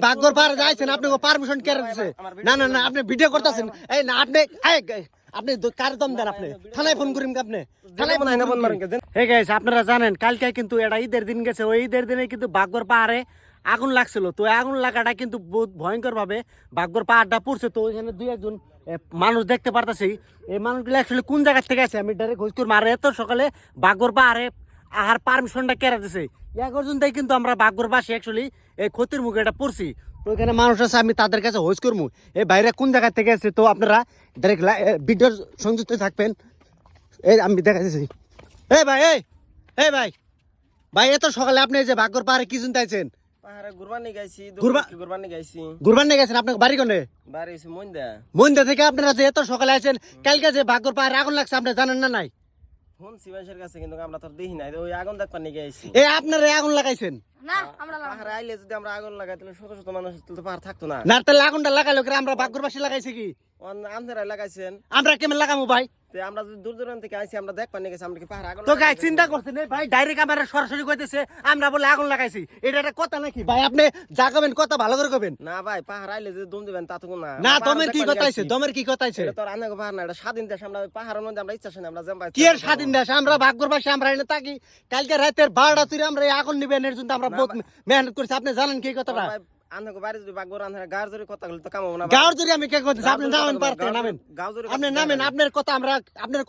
ভাগ্যর পার যাইছেন আপনি পারমিশন কে দিছে? না না না আপনি ভিডিও করতেছেন। এই না আপনি আপনি কার দম দেন? আপনি থানায় ফোন করিম আপনি থানায় ফোন মারেন। হে গাইস আপনারা জানেন কালকে কিন্তু এটা ঈদের দিন গেছে, ওই ঈদের দিনে কিন্তু ভাগ্যর পাহাড়ে আগুন লাগছিল। তো আগুন লাগাটা কিন্তু বহুত ভয়ঙ্কর ভাবে ভাগ্যর পাহাড়টা পড়ছে। তো ওইখানে দুই একজন মানুষ দেখতে পারতেছি। এই মানুষগুলো অ্যাকচুয়ালি কোন জায়গা থেকে আছে আমি ডাইরেক্ট খোঁজ করে মারে। এত সকালে ভাগ্যর পাহাড়ে আহার পারমিশনটা কেড়ে দিছে। এক পর্যন্তই কিন্তু আমরা ভাগ্যর পাশে অ্যাকচুয়ালি এই ক্ষতির মুখে এটা পড়ছি। তো এখানে মানুষ আছে, আমি তাদের কাছে হোজ করবো এই বাইরে কোন জায়গা থেকে আছে। তো আপনারা ডাইরেক্ট ভিডিওর সংযুক্ত থাকবেন। এই আমি দেখা দিচ্ছি। এই ভাই এই ভাই ভাই এত সকালে আপনি যে ভাগ্যর পাহাড়ে কি শুনতেছেন? পাহাড়ে গুরবানি গাইছি, গুরবানি গাইছি। গুরবানি গেছেন? আপনার বাড়ি কোনে? বাড়ি হইছে মইন্দা। মইন্দা থেকে আপনারা যে এত সকালে আছেন, কালকে যে ভাগ্যর পাহাড়ে আগুন লাগছে আপনি জানেন না? নাই শুনছি মানুষের কাছে, কিন্তু আমরা তো দেখি নাই। ওই আগুন দেখবার নিয়ে গাইছি। এই আপনারা আগুন লাগাইছেন? না আমরা পাহাড়ে আইলে যদি আমরা আগুন লাগাই তাহলে শত শত মানুষ তো পাহাড় থাকতো না। না তাহলে আগুনটা লাগাইলো কি? আমরা ভাগ্যর পাশে লাগাইছি কি? আপনারা লাগাইছেন, আমরা কেমন লাগামু ভাই? আমরা যদি দূর দূরান্ত থেকে আইছি আমরা দেখবার নিয়ে গেছি, আমরা কি পাহাড় আগুন তো গাই চিন্তা করছেন ভাই, ডাইরেক্ট আমরা সরাসরি কইতেছে আমরা বলে আগুন লাগাইছি। এটা একটা কথা নাকি ভাই? আপনি যা কবেন কথা ভালো করে কবেন। না ভাই, পাহাড় আইলে যদি দম দিবেন তা তো না। না দমের কি কথা আছে? দমের কি কথা আছে? এটা তো আর আনাগো পাহাড় না, এটা স্বাধীন দেশ। আমরা পাহাড়ের মধ্যে আমরা ইচ্ছা শুনে আমরা যাম ভাই। কি এর স্বাধীন দেশ? আমরা ভাগ্যর পাশে আমরা এনে থাকি। কালকে রাতের 12টা তুই আমরা এই আগুন নিবেন এর জন্য আমরা বহুত মেহনত করছি। আপনি জানেন কি কথাটা? আনাগো বাড়ি যদি বাগবর আনহার গার জোরে কথা বলে তো কাম হবে না। গাওর জুড়ে আমি কে করতেছি? আপনি নামেন পারতে নামেন। গাও জোরে আপনি নামেন, আপনার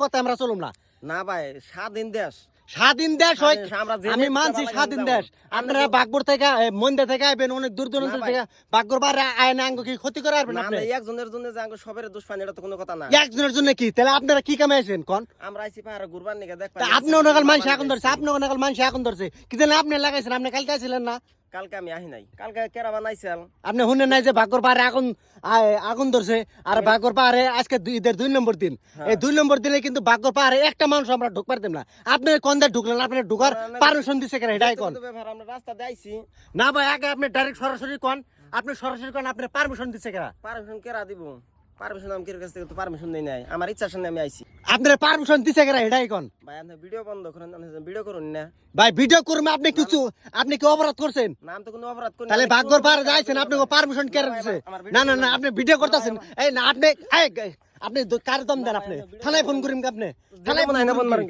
কথা আমরা চলুম না। না ভাই, স্বাধীন দেশ। স্বাধীন দেশ হয়, আমরা আমি মানছি স্বাধীন দেশ। আপনারা বাগবর থেকে মন্দে থেকে আইবেন, অনেক দূর দূরান্ত থেকে বাগবর বারে আইন আঙ্গ কি ক্ষতি করে আসবেন আপনি? একজনের জন্য যে আঙ্গ সবের দুশ্মন, এটা তো কোনো কথা না। একজনের জন্য কি? তাহলে আপনারা কি কামে আছেন কোন? আমরা আইছি পাহাড়ে ঘুরবার নিকে দেখবা। আপনি অনেকাল মানুষ আগুন ধরছে, আপনি অনেকাল মানুষ আগুন ধরছে কি জানেন? আপনি লাগাইছেন, আপনি কালকে ছিলেন না? কালকে আমি আহি নাই, কালকে কেরা বানাইছেন। আপনি শুনেন নাই যে ভাগ্যর পাহাড়ে আগুন ধরছে? আর ভাগ্যর পাহাড়ে আজকে ঈদের 2 নম্বর দিন। এই 2 নম্বর দিনে কিন্তু ভাগ্যর পাহাড়ে একটা মানুষ আমরা ঢুক পারতাম না। আপনি কোন দিয়ে ঢুকলেন? আপনি ঢুকার পারমিশন দিছে কেন? এটাই কোন? আমরা রাস্তা দিয়ে আইছি। না ভাই, আগে আপনি ডাইরেক্ট সরাসরি কোন, আপনি সরাসরি কোন আপনি পারমিশন দিছে কেন? পারমিশন কেরা দিব? পারমিশন আমি কির কাছ থেকে তো পারমিশন দেই নাই, আমার ইচ্ছা শুনে আমি আইছি। আপনার পারমিশন দিছে কেন? এটাই কোন? ভাই আপনি ভিডিও বন্ধ করেন, ভিডিও করুন না ভাই। ভিডিও করবে আপনি কি অপরাধ করছেন? নাম তো কোনো অপরাধ করি। তাহলে ভাগ্যর পাহাড়ে যাইছেন, আপনি পারমিশন কে দিছে? না না না আপনি ভিডিও করতেছেন। এই না আপনি আপনি কার দম দেন? আপনি থানায় ফোন করিম আপনি থানায় ফোন মারেন।